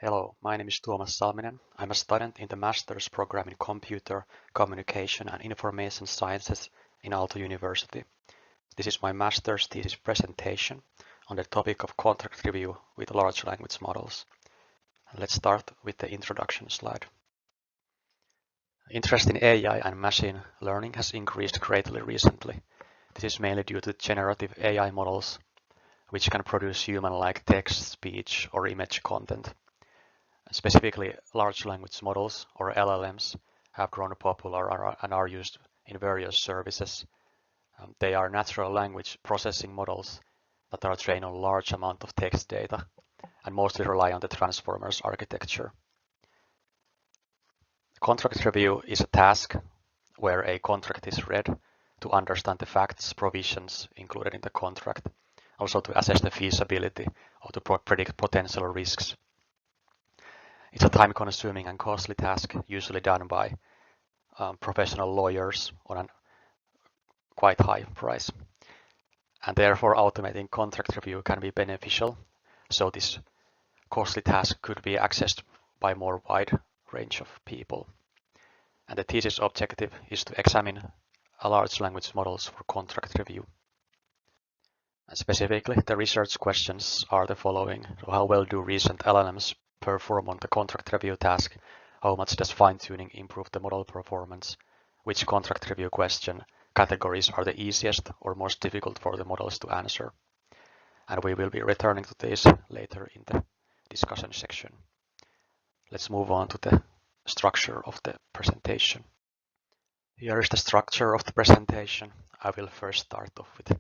Hello, my name is Tuomas Salminen. I'm a student in the Master's Program in Computer, Communication and Information Sciences in Aalto University. This is my master's thesis presentation on the topic of contract review with large language models. Let's start with the introduction slide. Interest in AI and machine learning has increased greatly recently. This is mainly due to generative AI models, which can produce human-like text, speech, or image content. Specifically, large language models, or LLMs, have grown popular and are used in various services. They are natural language processing models that are trained on a large amount of text data and mostly rely on the transformers architecture. Contract review is a task where a contract is read to understand the facts, provisions included in the contract, also to assess the feasibility or to predict potential risks. It's a time-consuming and costly task, usually done by professional lawyers on a quite high price. And therefore, automating contract review can be beneficial, so this costly task could be accessed by more wide range of people. And the thesis objective is to examine large language models for contract review. And specifically, the research questions are the following. So how well do recent LLMs perform on the contract review task? How much does fine-tuning improve the model performance? Which contract review question categories are the easiest or most difficult for the models to answer? And we will be returning to this later in the discussion section. Let's move on to the structure of the presentation. Here is the structure of the presentation. I will first start off with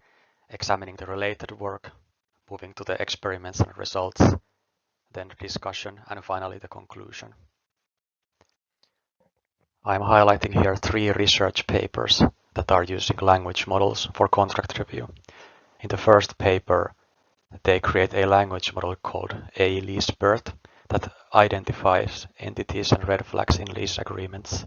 examining the related work, moving to the experiments and results, then the discussion, and finally the conclusion. I'm highlighting here 3 research papers that are using language models for contract review. In the first paper, they create a language model called a lease BERT that identifies entities and red flags in lease agreements,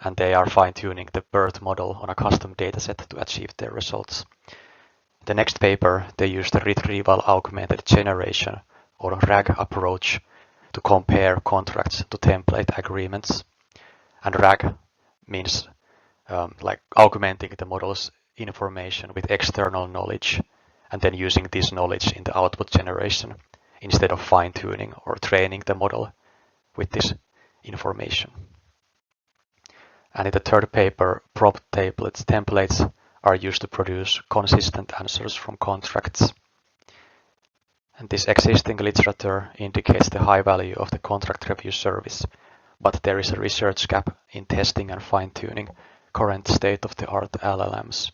and they are fine-tuning the BERT model on a custom dataset to achieve their results. In the next paper, they use the retrieval augmented generation or RAG approach to compare contracts to template agreements. And RAG means like augmenting the model's information with external knowledge and then using this knowledge in the output generation instead of fine-tuning or training the model with this information. And in the third paper, prompt templates are used to produce consistent answers from contracts. And this existing literature indicates the high value of the contract review service, but there is a research gap in testing and fine-tuning current state-of-the-art LLMs.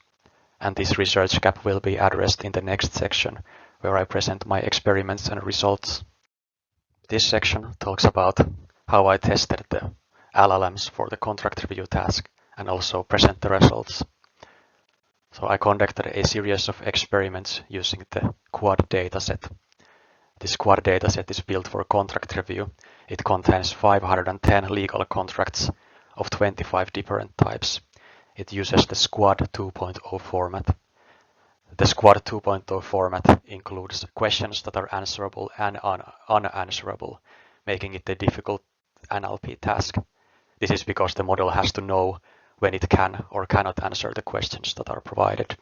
And this research gap will be addressed in the next section, where I present my experiments and results. This section talks about how I tested the LLMs for the contract review task and also present the results. So I conducted a series of experiments using the QUAD dataset. This QUAD dataset is built for contract review. It contains 510 legal contracts of 25 different types. It uses the CUAD 2.0 format. The CUAD 2.0 format includes questions that are answerable and unanswerable, making it a difficult NLP task. This is because the model has to know when it can or cannot answer the questions that are provided.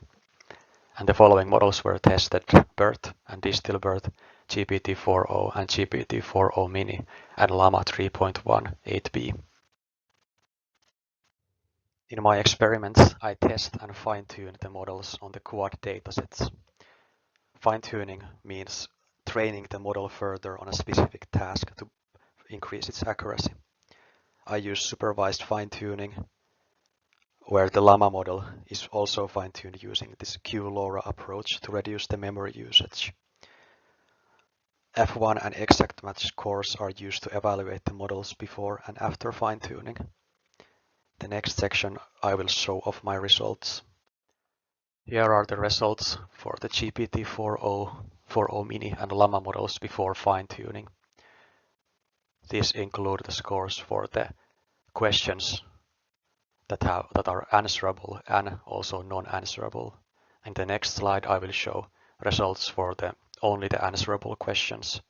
And the following models were tested: BERT and DistilBERT, GPT-4 and GPT-4 mini, and Llama 3.1 8b. In my experiments, I test and fine-tune the models on the QUAD datasets. Fine-tuning means training the model further on a specific task to increase its accuracy. I use supervised fine-tuning, where the Llama model is also fine-tuned using this QLoRA approach to reduce the memory usage. F1 and exact match scores are used to evaluate the models before and after fine-tuning. The next section I will show off my results. Here are the results for the GPT-4 4o mini and Llama models before fine-tuning. These include the scores for the questions that are answerable and also non-answerable. In the next slide I will show results for only the answerable questions.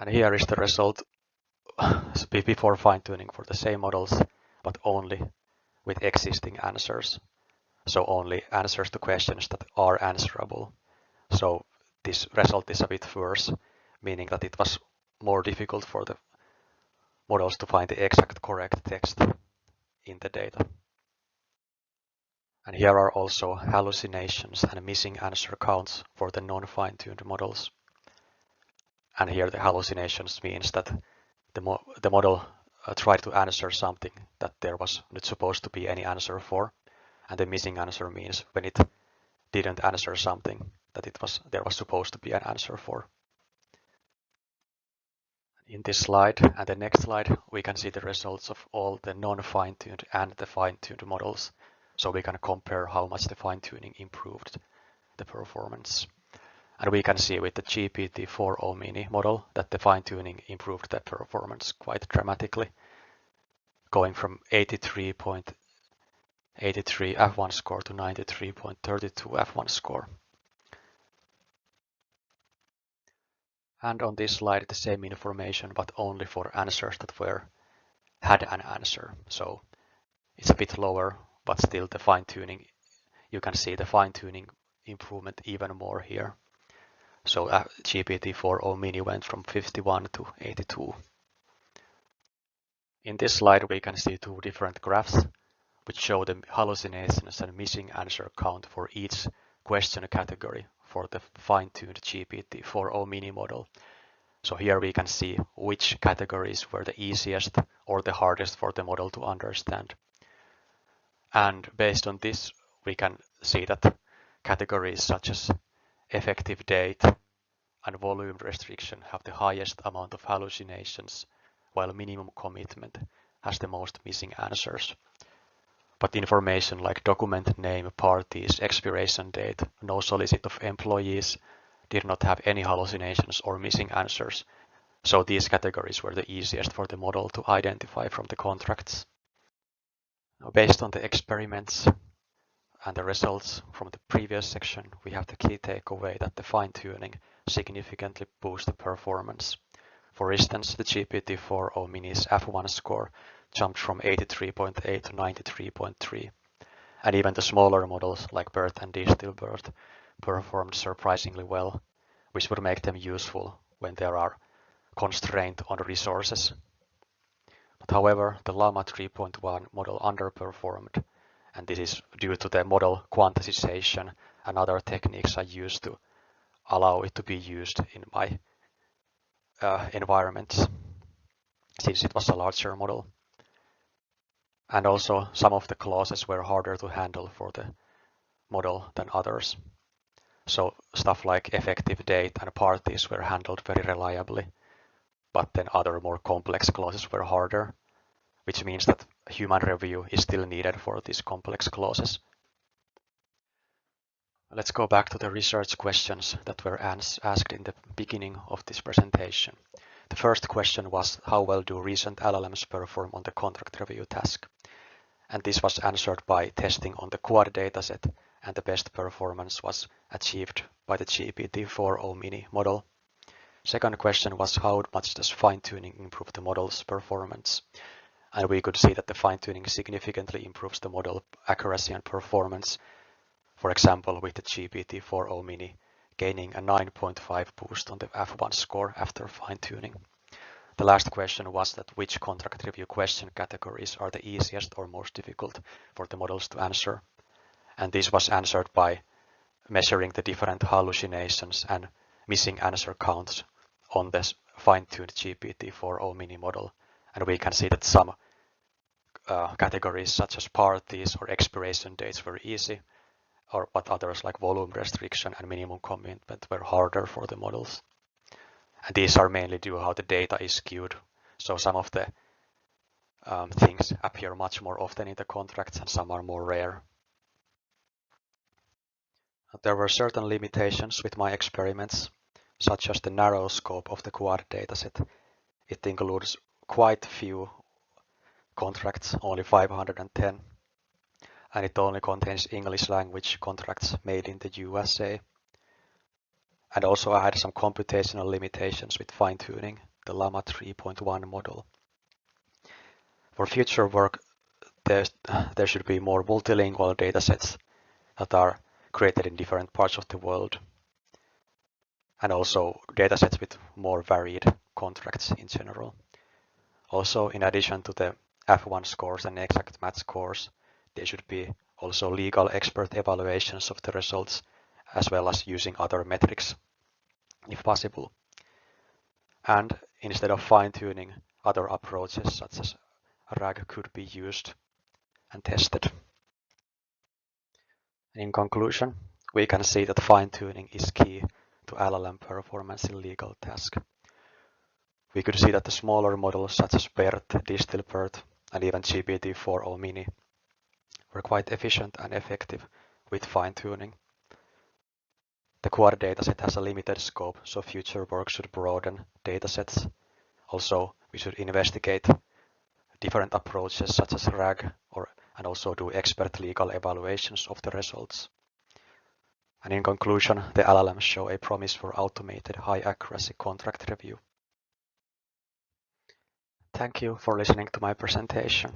And here is the result before fine-tuning for the same models, but only with existing answers. So only answers to questions that are answerable. So this result is a bit worse, meaning that it was more difficult for the models to find the exact correct text in the data. And here are also hallucinations and missing answer counts for the non-fine-tuned models. And here the hallucinations means that the model tried to answer something that there was not supposed to be any answer for. And the missing answer means when it didn't answer something that there was supposed to be an answer for. In this slide and the next slide, we can see the results of all the non-fine-tuned and the fine-tuned models. So we can compare how much the fine-tuning improved the performance. And we can see with the GPT-4 mini model that the fine-tuning improved the performance quite dramatically, going from 83.83 F1 score to 93.32 F1 score. And on this slide, the same information, but only for answers that had an answer. So it's a bit lower, but still the fine-tuning, you can see the fine-tuning improvement even more here. So GPT-4 mini went from 51 to 82. In this slide, we can see two different graphs, which show the hallucinations and missing answer count for each question category for the fine-tuned GPT-4 mini model. So here we can see which categories were the easiest or the hardest for the model to understand. And based on this, we can see that categories such as effective date and volume restriction have the highest amount of hallucinations, while minimum commitment has the most missing answers. But information like document name, parties, expiration date, no solicit of employees did not have any hallucinations or missing answers. So these categories were the easiest for the model to identify from the contracts. Now, based on the experiments and the results from the previous section, we have the key takeaway that the fine-tuning significantly boosts the performance. For instance, the GPT-4 mini's F1 score jumped from 83.8 to 93.3. And even the smaller models like BERT and BERT performed surprisingly well, which would make them useful when there are constraints on resources. But however, the Llama 3.1 model underperformed, and this is due to the model quantization and other techniques I used to allow it to be used in my environments, since it was a larger model. And also some of the clauses were harder to handle for the model than others. So stuff like effective date and parties were handled very reliably, but then other more complex clauses were harder, which means that human review is still needed for these complex clauses. Let's go back to the research questions that were asked in the beginning of this presentation. The first question was, how well do recent LLMs perform on the contract review task? And this was answered by testing on the QUAD dataset, and the best performance was achieved by the GPT-4 mini model. Second question was, how much does fine-tuning improve the model's performance? And we could see that the fine-tuning significantly improves the model accuracy and performance. For example, with the GPT-4 mini gaining a 9.5 boost on the F1 score after fine-tuning. The last question was that which contract review question categories are the easiest or most difficult for the models to answer. And this was answered by measuring the different hallucinations and missing answer counts on this fine-tuned GPT-4 mini model. And we can see that some categories such as parties or expiration dates were easy, but others like volume restriction and minimum commitment were harder for the models. And these are mainly due to how the data is skewed. So some of the things appear much more often in the contracts and some are more rare. There were certain limitations with my experiments, such as the narrow scope of the QUAD dataset. It includes quite few contracts, only 510, and it only contains English language contracts made in the USA. And also I had some computational limitations with fine-tuning, the Llama 3.1 model. For future work, there should be more multilingual datasets that are created in different parts of the world, and also datasets with more varied contracts in general. Also, in addition to the F1 scores and exact match scores, there should be also legal expert evaluations of the results, as well as using other metrics, if possible. And instead of fine-tuning, other approaches such as RAG could be used and tested. In conclusion, we can see that fine-tuning is key to LLM performance in legal tasks. We could see that the smaller models such as BERT, DistilBERT, and even GPT-4 or Mini were quite efficient and effective with fine-tuning. The QUAD dataset has a limited scope, so future work should broaden datasets. Also, we should investigate different approaches such as RAG and also do expert legal evaluations of the results. And in conclusion, the LLMs show a promise for automated high-accuracy contract review. Thank you for listening to my presentation.